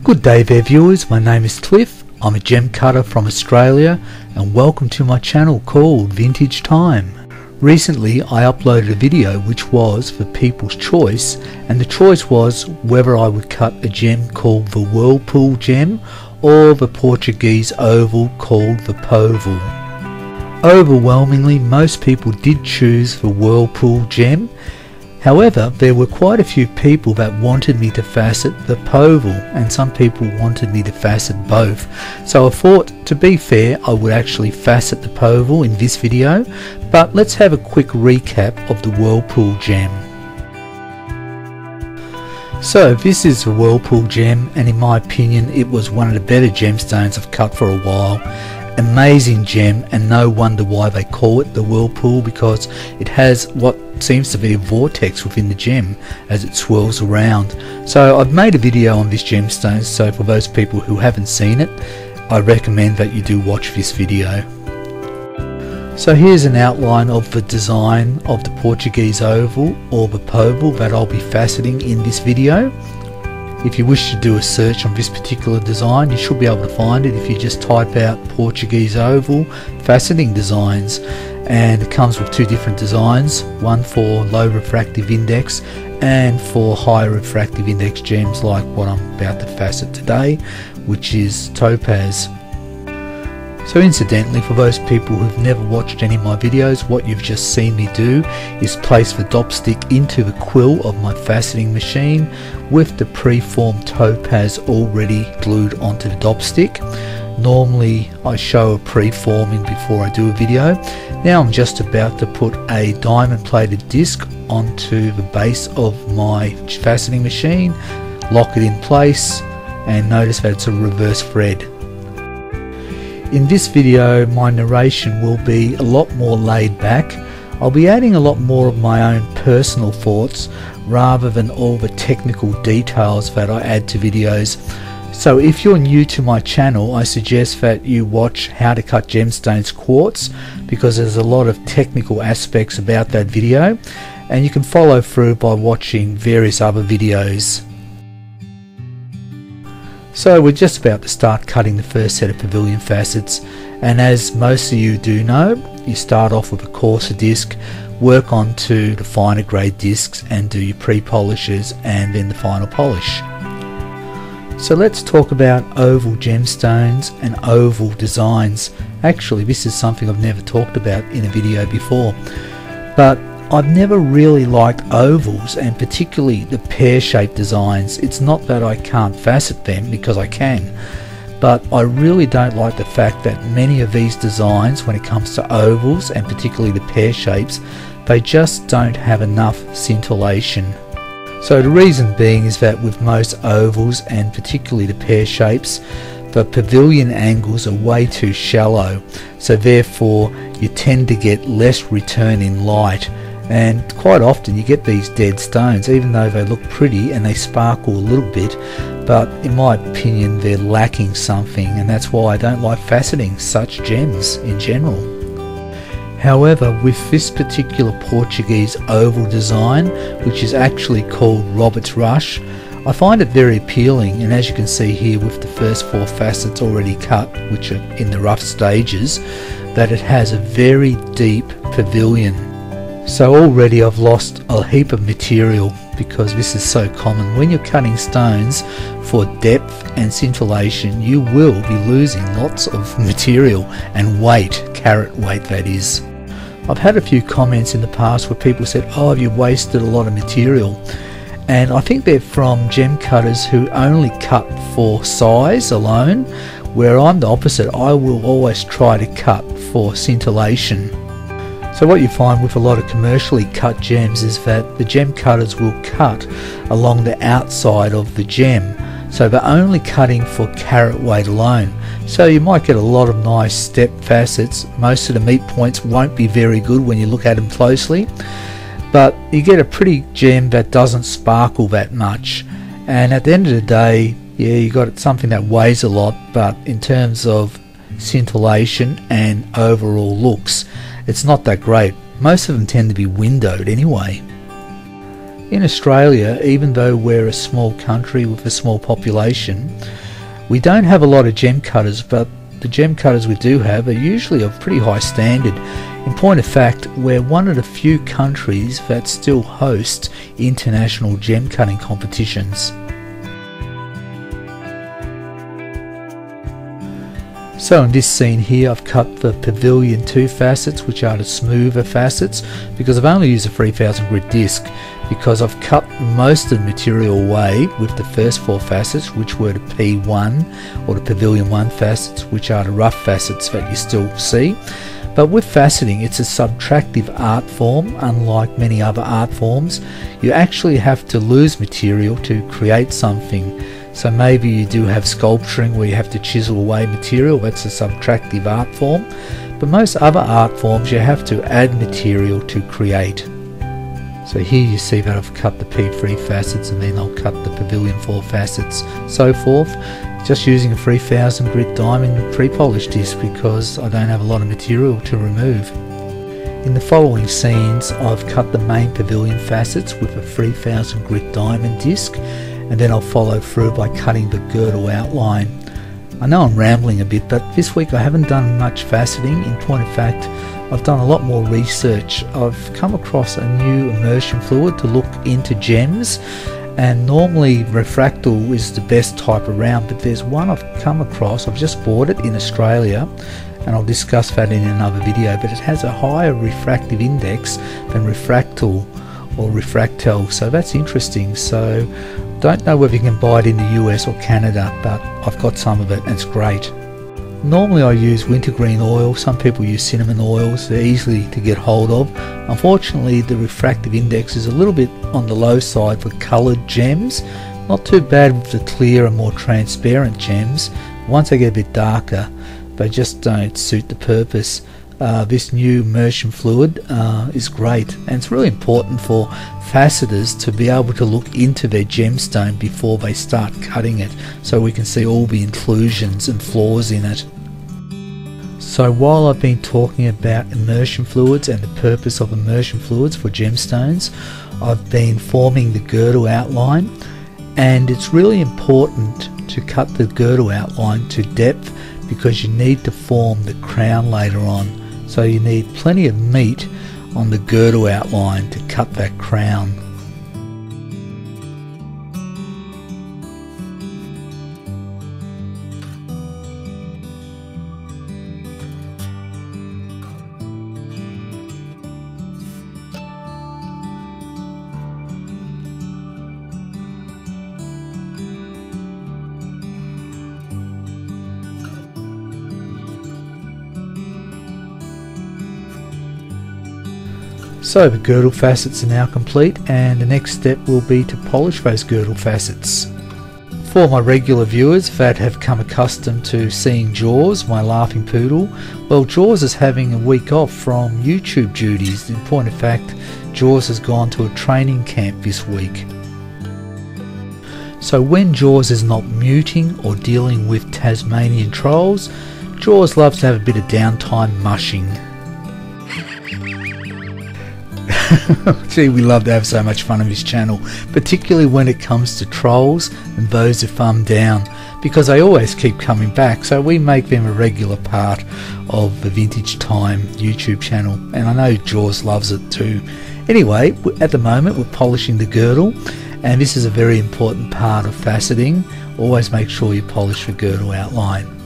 Good day there viewers, my name is Cliff, I'm a gem cutter from Australia and welcome to my channel called Vintage Time. Recently I uploaded a video which was for people's choice, and the choice was whether I would cut a gem called the Whirlpool gem or the Portuguese Oval called the Oval. Overwhelmingly most people did choose the Whirlpool gem. However, there were quite a few people that wanted me to facet the Oval, and some people wanted me to facet both. So I thought, to be fair, I would actually facet the Oval in this video, but let's have a quick recap of the Whirlpool gem. So this is the Whirlpool gem, and in my opinion it was one of the better gemstones I've cut for a while. Amazing gem, and no wonder why they call it the Whirlpool, because it has what seems to be a vortex within the gem as it swirls around. So I've made a video on this gemstone, so for those people who haven't seen it, I recommend that you do watch this video. So here's an outline of the design of the Portuguese Oval or the Oval that I'll be faceting in this video. If you wish to do a search on this particular design, you should be able to find it if you just type out Portuguese Oval faceting designs, and it comes with two different designs, one for low refractive index and for high refractive index gems like what I'm about to facet today, which is topaz. So incidentally, for those people who've never watched any of my videos, what you've just seen me do is place the dopstick into the quill of my faceting machine with the preformed topaz already glued onto the dopstick. Normally I show a preforming before I do a video. Now I'm just about to put a diamond plated disc onto the base of my faceting machine, lock it in place, and notice that it's a reverse thread. In this video my narration will be a lot more laid back. I'll be adding a lot more of my own personal thoughts rather than all the technical details that I add to videos. So if you're new to my channel, I suggest that you watch How to Cut Gemstones Quartz, because there's a lot of technical aspects about that video, and you can follow through by watching various other videos. So we're just about to start cutting the first set of pavilion facets, and as most of you do know, you start off with a coarser disc, work on to the finer grade discs and do your pre-polishes and then the final polish. So let's talk about oval gemstones and oval designs. Actually, this is something I've never talked about in a video before, but I've never really liked ovals, and particularly the pear-shaped designs. It's not that I can't facet them, because I can, but I really don't like the fact that many of these designs, when it comes to ovals and particularly the pear shapes, they just don't have enough scintillation. So the reason being is that with most ovals and particularly the pear shapes, the pavilion angles are way too shallow, so therefore you tend to get less return in light, and quite often you get these dead stones even though they look pretty and they sparkle a little bit, but in my opinion they're lacking something, and that's why I don't like faceting such gems in general. However, with this particular Portuguese oval design, which is actually called Robert's Rush, I find it very appealing, and as you can see here with the first 4 facets already cut, which are in the rough stages, that it has a very deep pavilion. So already I've lost a heap of material, because this is so common. When you're cutting stones for depth and scintillation, you will be losing lots of material and weight, carat weight that is. I've had a few comments in the past where people said, oh, you wasted a lot of material, and I think they're from gem cutters who only cut for size alone, where I'm the opposite. I will always try to cut for scintillation. So what you find with a lot of commercially cut gems is that the gem cutters will cut along the outside of the gem, so they're only cutting for carat weight alone. So you might get a lot of nice step facets. Most of the meat points won't be very good when you look at them closely, but you get a pretty gem that doesn't sparkle that much, and at the end of the day, yeah, you got something that weighs a lot, but in terms of scintillation and overall looks, it's not that great. Most of them tend to be windowed anyway. In Australia, even though we're a small country with a small population, we don't have a lot of gem cutters, but the gem cutters we do have are usually of pretty high standard. In point of fact, we're one of the few countries that still host international gem cutting competitions. So in this scene here, I've cut the Pavilion 2 facets, which are the smoother facets, because I've only used a 3000 grit disc, because I've cut most of the material away with the first 4 facets, which were the P1 or the Pavilion 1 facets, which are the rough facets that you still see. But with faceting, it's a subtractive art form. Unlike many other art forms, you actually have to lose material to create something. So maybe you do have sculpturing where you have to chisel away material, that's a subtractive art form. But most other art forms you have to add material to create. So here you see that I've cut the P3 facets, and then I'll cut the Pavilion 4 facets, so forth. Just using a 3000 grit diamond pre-polish disc because I don't have a lot of material to remove. In the following scenes, I've cut the main Pavilion facets with a 3000 grit diamond disc, and then I'll follow through by cutting the girdle outline. I know I'm rambling a bit, but this week I haven't done much faceting. In point of fact, I've done a lot more research. I've come across a new immersion fluid to look into gems, and normally refractal is the best type around, but there's one I've come across, I've just bought it in Australia, and I'll discuss that in another video, but it has a higher refractive index than refractal or refractal, so that's interesting. So don't know whether you can buy it in the US or Canada, but I've got some of it and it's great. Normally I use wintergreen oil, some people use cinnamon oils, they're easy to get hold of. Unfortunately the refractive index is a little bit on the low side for coloured gems, not too bad with the clear and more transparent gems. Once they get a bit darker, they just don't suit the purpose. This new immersion fluid is great, and it's really important for faceters to be able to look into their gemstone before they start cutting it, so we can see all the inclusions and flaws in it. So while I've been talking about immersion fluids and the purpose of immersion fluids for gemstones, I've been forming the girdle outline, and it's really important to cut the girdle outline to depth because you need to form the crown later on. So you need plenty of meat on the girdle outline to cut that crown. So the girdle facets are now complete, and the next step will be to polish those girdle facets. For my regular viewers that have come accustomed to seeing Jaws, my laughing poodle, well, Jaws is having a week off from YouTube duties. In point of fact, Jaws has gone to a training camp this week. So when Jaws is not muting or dealing with Tasmanian trolls, Jaws loves to have a bit of downtime mushing. Gee, we love to have so much fun on this channel, particularly when it comes to trolls and those who thumb down, because they always keep coming back, so we make them a regular part of the Vintage Time YouTube channel, and I know Jaws loves it too. Anyway, at the moment we're polishing the girdle, and this is a very important part of faceting. Always make sure you polish the girdle outline.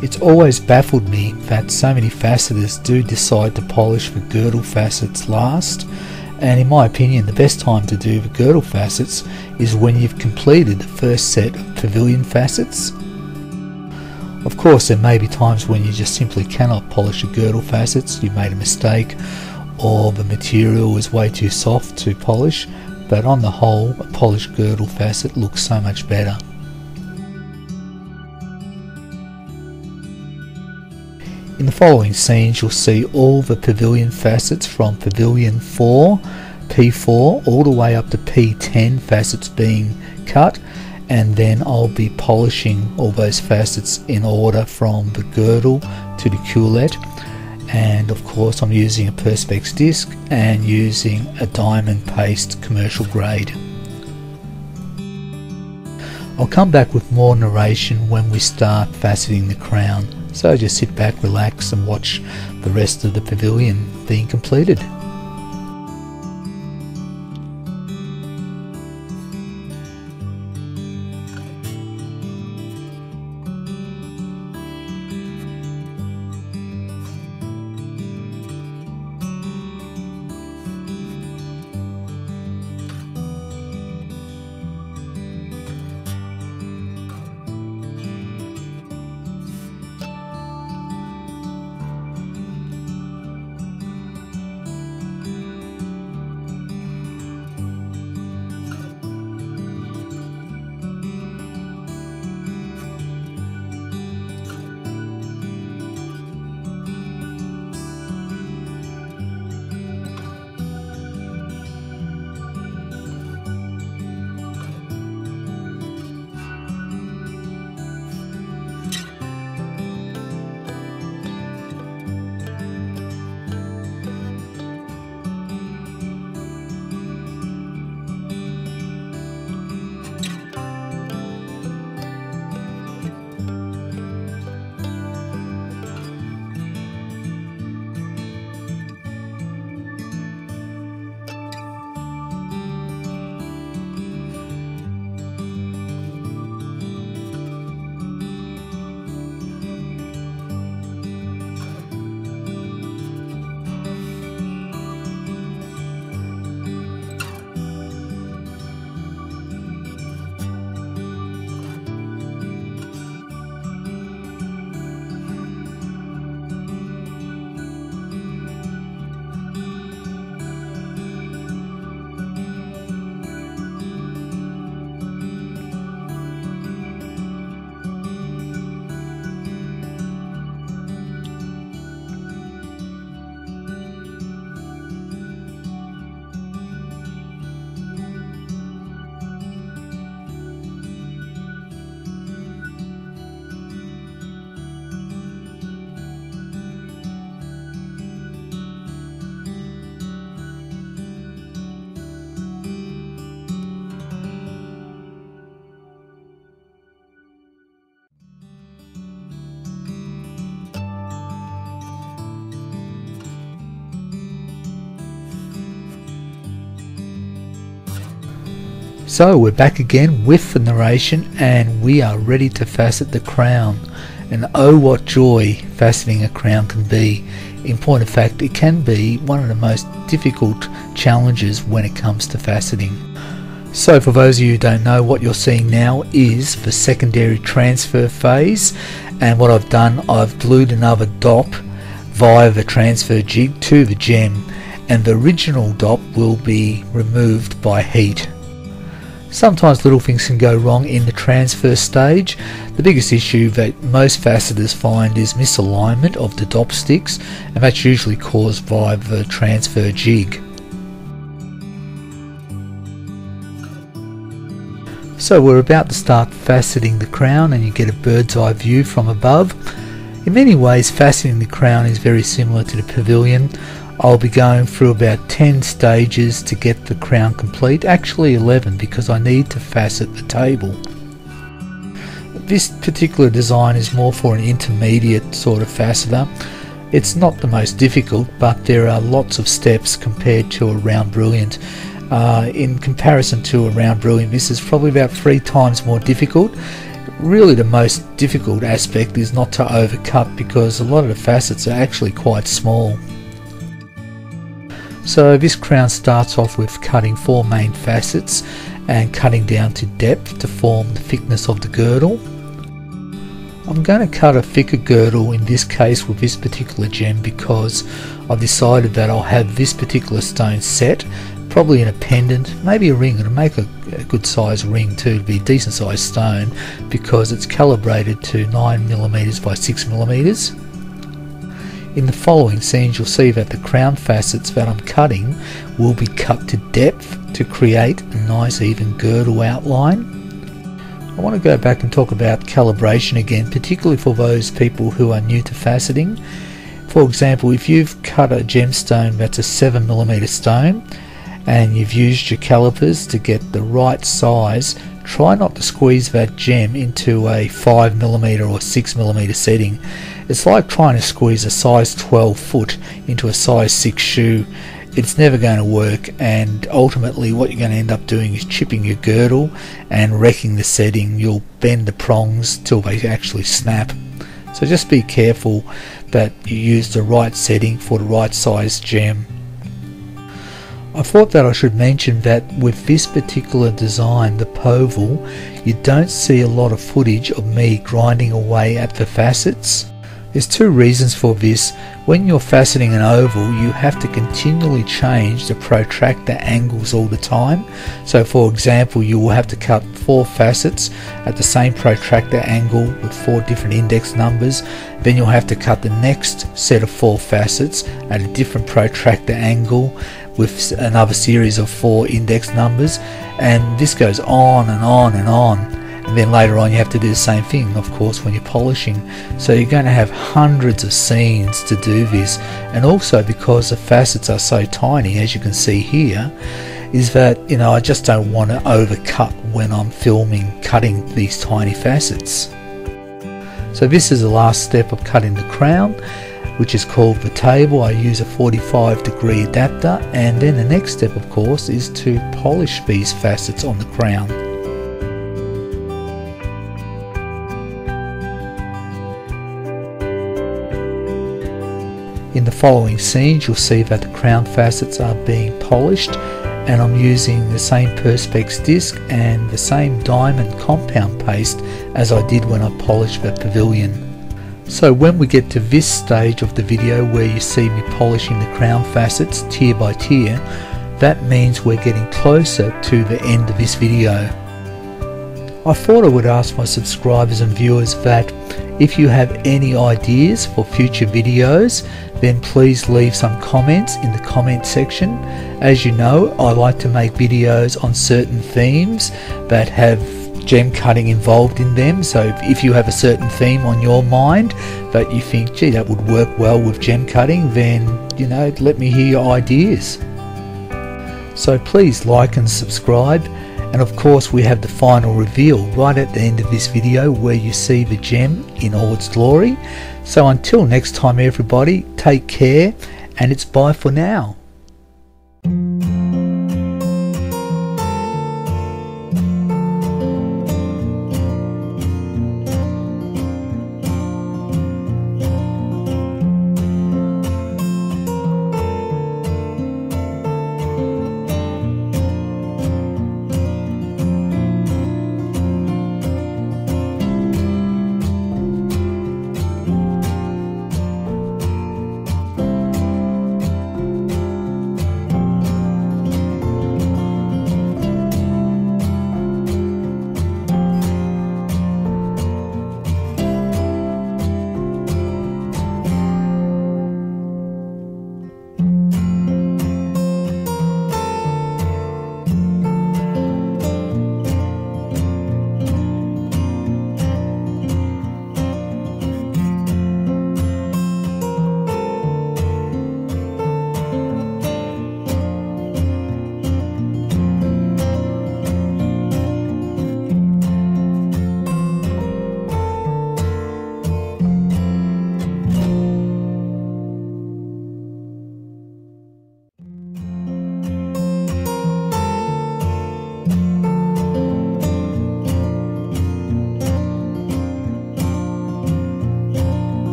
It's always baffled me that so many faceters do decide to polish the girdle facets last, and in my opinion the best time to do the girdle facets is when you've completed the first set of Pavilion facets. Of course there may be times when you just simply cannot polish the girdle facets, you made a mistake or the material is way too soft to polish, but on the whole a polished girdle facet looks so much better. In the following scenes you'll see all the Pavilion facets from Pavilion 4, P4 all the way up to P10 facets being cut, and then I'll be polishing all those facets in order from the girdle to the culette. and of course I'm using a Perspex disc and using a diamond paste commercial grade. I'll come back with more narration when we start faceting the crown, so just sit back, relax and watch the rest of the pavilion being completed. So we're back again with the narration and we are ready to facet the crown. And oh what joy faceting a crown can be. In point of fact, it can be one of the most difficult challenges when it comes to faceting. So for those of you who don't know, what you're seeing now is the secondary transfer phase, and what I've done, I've glued another dop via the transfer jig to the gem, and the original dop will be removed by heat. Sometimes little things can go wrong in the transfer stage. The biggest issue that most faceters find is misalignment of the dop sticks, and that's usually caused by the transfer jig. So we're about to start faceting the crown, and you get a bird's eye view from above. In many ways, faceting the crown is very similar to the pavilion. I'll be going through about 10 stages to get the crown complete, actually 11 because I need to facet the table. This particular design is more for an intermediate sort of faceter. It's not the most difficult, but there are lots of steps compared to a round brilliant. In comparison to a round brilliant, this is probably about 3 times more difficult. Really the most difficult aspect is not to overcut, because a lot of the facets are actually quite small. So this crown starts off with cutting 4 main facets and cutting down to depth to form the thickness of the girdle. I'm going to cut a thicker girdle in this case with this particular gem because I've decided that I'll have this particular stone set, probably in a pendant, maybe a ring. It'll make a good size ring too, to be a decent sized stone, because it's calibrated to 9mm by 6mm. In the following scenes you'll see that the crown facets that I'm cutting will be cut to depth to create a nice even girdle outline. I want to go back and talk about calibration again, particularly for those people who are new to faceting. For example, if you've cut a gemstone that's a 7mm stone and you've used your calipers to get the right size, try not to squeeze that gem into a 5mm or 6mm setting. It's like trying to squeeze a size 12 foot into a size 6 shoe. It's never going to work, and ultimately what you're going to end up doing is chipping your girdle and wrecking the setting. You'll bend the prongs till they actually snap. So just be careful that you use the right setting for the right size gem. I thought that I should mention that with this particular design, the Oval, you don't see a lot of footage of me grinding away at the facets. There's two reasons for this. When you're faceting an oval, you have to continually change the protractor angles all the time. So for example, you will have to cut 4 facets at the same protractor angle with 4 different index numbers. Then you'll have to cut the next set of 4 facets at a different protractor angle with another series of 4 index numbers, and this goes on and on and on. And then later on you have to do the same thing, of course, when you're polishing. So you're going to have hundreds of scenes to do this. And also, because the facets are so tiny, as you can see here, is that, I just don't want to overcut when I'm filming cutting these tiny facets. So this is the last step of cutting the crown, which is called the table. I use a 45-degree adapter, and then the next step, of course, is to polish these facets on the crown. In the following scenes, you'll see that the crown facets are being polished, and I'm using the same Perspex disc and the same diamond compound paste as I did when I polished the pavilion. So when we get to this stage of the video where you see me polishing the crown facets tier by tier, that means we're getting closer to the end of this video. I thought I would ask my subscribers and viewers that if you have any ideas for future videos, then please leave some comments in the comment section. As you know, I like to make videos on certain themes that have gem cutting involved in them. So if you have a certain theme on your mind that you think, gee, that would work well with gem cutting, then let me hear your ideas. So please like and subscribe. And of course, we have the final reveal right at the end of this video where you see the gem in all its glory. So until next time everybody, take care, and it's bye for now.